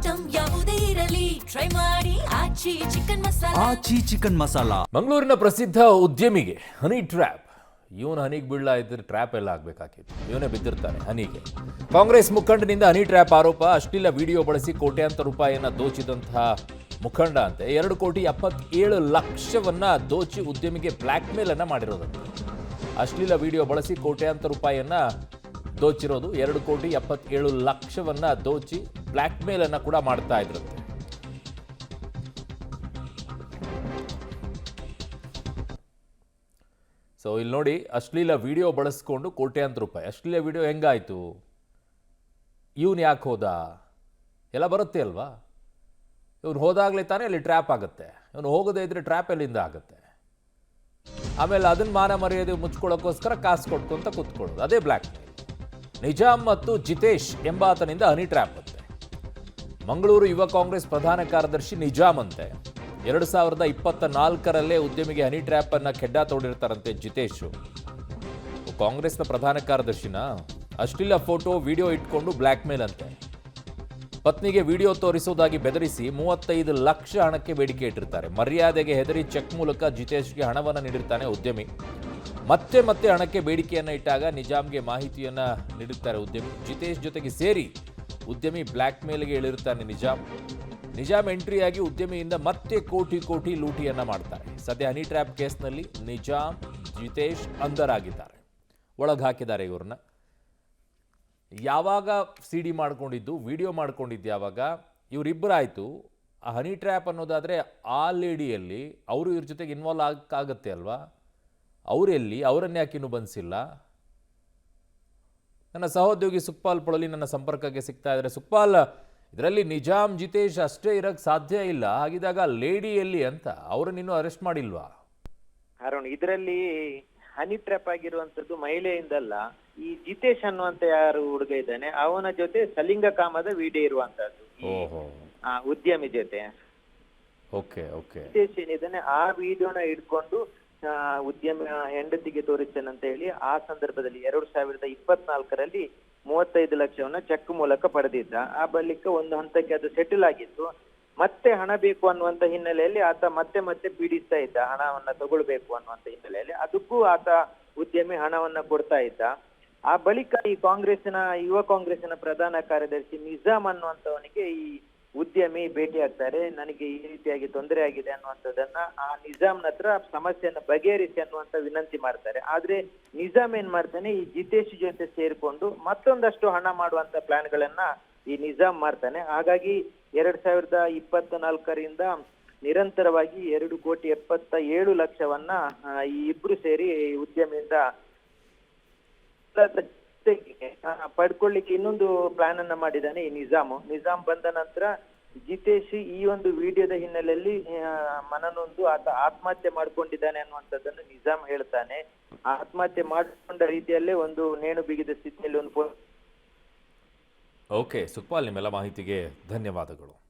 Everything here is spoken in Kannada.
ಐಟಂ ಯಾವುದೇ ಇರಲಿ ಟ್ರೈ ಮಾಡಿ ಆಚಿ ಚಿಕನ್ ಮಸಾಲಾ. ಮಂಗಳೂರಿನ ಪ್ರಸಿದ್ಧ ಉದ್ಯಮಿಗೆ ಹನಿ ಟ್ರ್ಯಾಪ್. ಇವನು ಹನಿಗೆ ಬೀಳ್ಲಾ ಇದ್ರೆ ಟ್ರ್ಯಾಪ್ ಎಲ್ಲ ಆಗ್ಬೇಕಾಗಿತ್ತು. ಇವನೇ ಬಿದ್ದಿರ್ತಾನೆ ಹನಿಗೆ. ಕಾಂಗ್ರೆಸ್ ಮುಖಂಡನಿಂದ ಹನಿ ಟ್ರ್ಯಾಪ್ ಆರೋಪ. ಅಶ್ಲೀಲ ವಿಡಿಯೋ ಬಳಸಿ ಕೋಟ್ಯಾಂತರ ರೂಪಾಯಿಯನ್ನ ದೋಚಿದಂತಹ ಮುಖಂಡ ಅಂತೆ 2,77,00,000 ದೋಚಿ ಉದ್ಯಮಿಗೆ ಬ್ಲ್ಯಾಕ್ ಮೇಲ್ ಅನ್ನ ಮಾಡಿರೋದಂತೆ. ಅಶ್ಲೀಲ ವಿಡಿಯೋ ಬಳಸಿ ಕೋಟ್ಯಾಂತರ ರೂಪಾಯಿಯನ್ನ ದೋಚಿರೋದು. 2,77,00,000 ದೋಚಿ ಬ್ಲ್ಯಾಕ್ ಮೇಲ್ ಅನ್ನ ಕೂಡ ಮಾಡ್ತಾ ಇದ್ರಂತೆ. ಸೊ ಇಲ್ಲಿ ನೋಡಿ, ಅಶ್ಲೀಲ ವಿಡಿಯೋ ಬಳಸ್ಕೊಂಡು ಕೋಟ್ಯಾಂತರ ರೂಪಾಯಿ. ಅಶ್ಲೀಲ ವಿಡಿಯೋ ಹೆಂಗಾಯ್ತು? ಇವನು ಯಾಕೆ ಹೋದ ಎಲ್ಲ ಬರುತ್ತೆ ಅಲ್ವಾ? ಇವನು ಹೋದಾಗಲೇ ತಾನೇ ಅಲ್ಲಿ ಟ್ರ್ಯಾಪ್ ಆಗುತ್ತೆ. ಇವನು ಹೋಗದೇ ಇದ್ರೆ ಟ್ರ್ಯಾಪ್ ಎಲ್ಲಿಂದ ಆಗುತ್ತೆ? ಆಮೇಲೆ ಅದನ್ನ ಮಾನ ಮರ್ಯಾದೆ ಮುಚ್ಕೊಳ್ಳೋಕ್ಕೋಸ್ಕರ ಕಾಸು ಕೊಟ್ಕೊಂತ ಕೂತ್ಕೊಳ್ಳೋದು, ಅದೇ ಬ್ಲ್ಯಾಕ್ ಮೇಲ್. ನಿಜಾಮ್ ಮತ್ತು ಜಿತೇಶ್ ಎಂಬಾತನಿಂದ ಹನಿ ಟ್ರ್ಯಾಪ್ ಅಂತೆ. ಮಂಗಳೂರು ಯುವ ಕಾಂಗ್ರೆಸ್ ಪ್ರಧಾನ ಕಾರ್ಯದರ್ಶಿ ನಿಜಾಮ್ ಅಂತೆ 2024ರಲ್ಲೇ ಉದ್ಯಮಿಗೆ ಹನಿ ಟ್ರ್ಯಾಪ್ ಅನ್ನ ಕೆಡ್ಡ ತೋಡಿರ್ತಾರಂತೆ ಜಿತೇಶ್. ಕಾಂಗ್ರೆಸ್ನ ಪ್ರಧಾನ ಕಾರ್ಯದರ್ಶಿನ ಅಶ್ಲೀಲ ಫೋಟೋ ವಿಡಿಯೋ ಇಟ್ಕೊಂಡು ಬ್ಲ್ಯಾಕ್ ಮೇಲ್ ಅಂತೆ. ಪತ್ನಿಗೆ ವಿಡಿಯೋ ತೋರಿಸುವುದಾಗಿ ಬೆದರಿಸಿ 35 ಲಕ್ಷ ಹಣಕ್ಕೆ ಬೇಡಿಕೆ ಇಟ್ಟಿರ್ತಾರೆ. ಮರ್ಯಾದೆಗೆ ಹೆದರಿ ಚೆಕ್ ಮೂಲಕ ಜಿತೇಶ್ಗೆ ಹಣವನ್ನು ನೀಡಿರ್ತಾನೆ ಉದ್ಯಮಿ. ಮತ್ತೆ ಮತ್ತೆ ಹಣಕ್ಕೆ ಬೇಡಿಕೆಯನ್ನು ಇಟ್ಟಾಗ ನಿಜಾಮ್ಗೆ ಮಾಹಿತಿಯನ್ನ ನೀಡುತ್ತಾರೆ ಉದ್ಯಮಿ. ಜಿತೇಶ್ ಜೊತೆಗೆ ಸೇರಿ ಉದ್ಯಮಿ ಬ್ಲ್ಯಾಕ್ ಮೇಲ್ಗೆ ಇಳಿರುತ್ತಾನೆ ನಿಜಾಮ್ ಎಂಟ್ರಿಯಾಗಿ ಉದ್ಯಮಿಯಿಂದ ಮತ್ತೆ ಕೋಟಿ ಲೂಟಿಯನ್ನ ಮಾಡ್ತಾರೆ. ಸದ್ಯ ಹನಿ ಟ್ರ್ಯಾಪ್ ಕೇಸ್ನಲ್ಲಿ ನಿಜಾಮ್ ಜಿತೇಶ್ ಅಂಧರಾಗಿದ್ದಾರೆ, ಒಳಗೆ ಹಾಕಿದ್ದಾರೆ ಇವ್ರನ್ನ. ಯಾವಾಗ ಸಿಡಿ ಮಾಡ್ಕೊಂಡಿದ್ದು, ವಿಡಿಯೋ ಮಾಡ್ಕೊಂಡಿದ್ದು ಯಾವಾಗ? ಇವರಿಬ್ಬರಾಯ್ತು. ಆ ಹನಿ ಟ್ರ್ಯಾಪ್ ಅನ್ನೋದಾದ್ರೆ ಆ ಲೇಡಿಯಲ್ಲಿ ಅವರು ಇವ್ರ ಜೊತೆಗೆ ಇನ್ವಾಲ್ವ್ ಆಗಕ್ಕಾಗತ್ತೆ ಅಲ್ವಾ? ಅವರೆಲ್ಲಿ? ಅವರನ್ನ ಯಾಕೆ ಇನ್ನೂ ಬಂಧಿಸಿಲ್ಲ? ನನ್ನ ಸಹೋದ್ಯೋಗಿ ಸುಕ್ಪಾಲ್ ಪೊಳಲಿ ನನ್ನ ಸಂಪರ್ಕಕ್ಕೆ ಸಿಗ್ತಾ ಇದ್ದಾರೆ. ಸುಕ್ಪಾಲ್, ಇದರಲ್ಲಿ ನಿಜಾಮ್ ಜಿತೇಶ್ ಅಷ್ಟೇ ಇರಕ್ಕೆ ಸಾಧ್ಯ ಇಲ್ಲ. ಹಾಗಿದ್ದಾಗ ಲೇಡಿ ಎಲ್ಲಿ ಅಂತ? ಅವ್ರನ್ನ ಇನ್ನೂ ಅರೆಸ್ಟ್ ಮಾಡಿಲ್ವಾ? ಅರುಣ್, ಇದರಲ್ಲಿ ಹನಿ ಟ್ರ್ಯಾಪ್ ಆಗಿರುವಂತದ್ದು ಮಹಿಳೆಯಿಂದಲ್ಲ. ಈ ಜಿತೇಶ್ ಅನ್ನುವಂತ ಯಾರು ಹುಡುಗ ಇದ್ದಾನೆ, ಅವನ ಜೊತೆ ಸಲಿಂಗ ಕಾಮದ ವಿಡಿಯೋ ಇರುವಂತದ್ದು ಉದ್ಯಮಿ ಜೊತೆ. ಜಿತೇಶ್ ಏನಿದ್ದಾನೆ ಆ ವಿಡಿಯೋನ ಇಟ್ಕೊಂಡು ಉದ್ಯಮಿ ಹೆಂಡತಿಗೆ ತೋರಿಸ್ತೇನೆ ಅಂತ ಹೇಳಿ ಆ ಸಂದರ್ಭದಲ್ಲಿ 2024ರಲ್ಲಿ 35 ಲಕ್ಷವನ್ನ ಚೆಕ್ ಮೂಲಕ ಪಡೆದಿದ್ದ. ಆ ಬಳಿಕ ಒಂದು ಹಂತಕ್ಕೆ ಅದು ಸೆಟಲ್ ಆಗಿತ್ತು. ಮತ್ತೆ ಹಣ ಬೇಕು ಅನ್ನುವಂತ ಹಿನ್ನೆಲೆಯಲ್ಲಿ ಆತ ಮತ್ತೆ ಮತ್ತೆ ಪೀಡಿಸ್ತಾ ಇದ್ದ, ಹಣವನ್ನ ತಗೊಳ್ಬೇಕು ಅನ್ನುವಂತ ಹಿನ್ನೆಲೆಯಲ್ಲಿ. ಅದಕ್ಕೂ ಆತ ಉದ್ಯಮಿ ಹಣವನ್ನ ಕೊಡ್ತಾ ಇದ್ದ. ಆ ಬಳಿಕ ಈ ಯುವ ಕಾಂಗ್ರೆಸ್ಸಿನ ಪ್ರಧಾನ ಕಾರ್ಯದರ್ಶಿ ನಿಜಾಮ್ ಅನ್ನುವಂಥವನಿಗೆ ಈ ಉದ್ಯಮಿ ಭೇಟಿ ಆಗ್ತಾರೆ. ನನಗೆ ಈ ರೀತಿಯಾಗಿ ತೊಂದರೆ ಆಗಿದೆ ಅನ್ನುವಂಥದ್ದನ್ನ ಆ ನಿಜಾಮ್ನ ಹತ್ರ ಸಮಸ್ಯೆಯನ್ನು ಬಗೆಹರಿಸಿ ಅನ್ನುವಂತ ವಿನಂತಿ ಮಾಡ್ತಾರೆ. ಆದ್ರೆ ನಿಜಾಮ್ ಏನ್ ಮಾಡ್ತಾನೆ, ಈ ಜಿತೇಶ್ ಜೊತೆ ಸೇರ್ಕೊಂಡು ಮತ್ತೊಂದಷ್ಟು ಹಣ ಮಾಡುವಂತ ಪ್ಲಾನ್ ಗಳನ್ನ ಈ ನಿಜಾಮ್ ಮಾಡ್ತಾನೆ. ಹಾಗಾಗಿ 2024ರಿಂದ ನಿರಂತರವಾಗಿ 2,77,00,000 ಈ ಇಬ್ರು ಸೇರಿ ಉದ್ಯಮಿಯಿಂದ ಪಡ್ಕೊಳ್ಳಿಕ್ಕೆ ಇನ್ನೊಂದು ಪ್ಲಾನ್ ಅನ್ನ ಮಾಡಿದ್ದಾನೆ ಈ ನಿಜಾಮ್ ಬಂದ ನಂತರ ಜಿತೇಶ್ ಈ ಒಂದು ವಿಡಿಯೋದ ಹಿನ್ನೆಲೆಯಲ್ಲಿ ಮನನೊಂದು ಆತ ಆತ್ಮಹತ್ಯೆ ಮಾಡ್ಕೊಂಡಿದ್ದಾನೆ ಅನ್ನುವಂಥದ್ದನ್ನು ನಿಜಾಮ್ ಹೇಳ್ತಾನೆ. ಆತ್ಮಹತ್ಯೆ ಮಾಡಿಕೊಂಡ ರೀತಿಯಲ್ಲೇ ಒಂದು ನೇಣು ಬಿಗಿದ ಸ್ಥಿತಿಯಲ್ಲಿ ಒಂದು ಓಕೆ ಸುಕ್ಪಾಲ್, ನಿಮ್ಮೆಲ್ಲ ಮಾಹಿತಿಗೆ ಧನ್ಯವಾದಗಳು.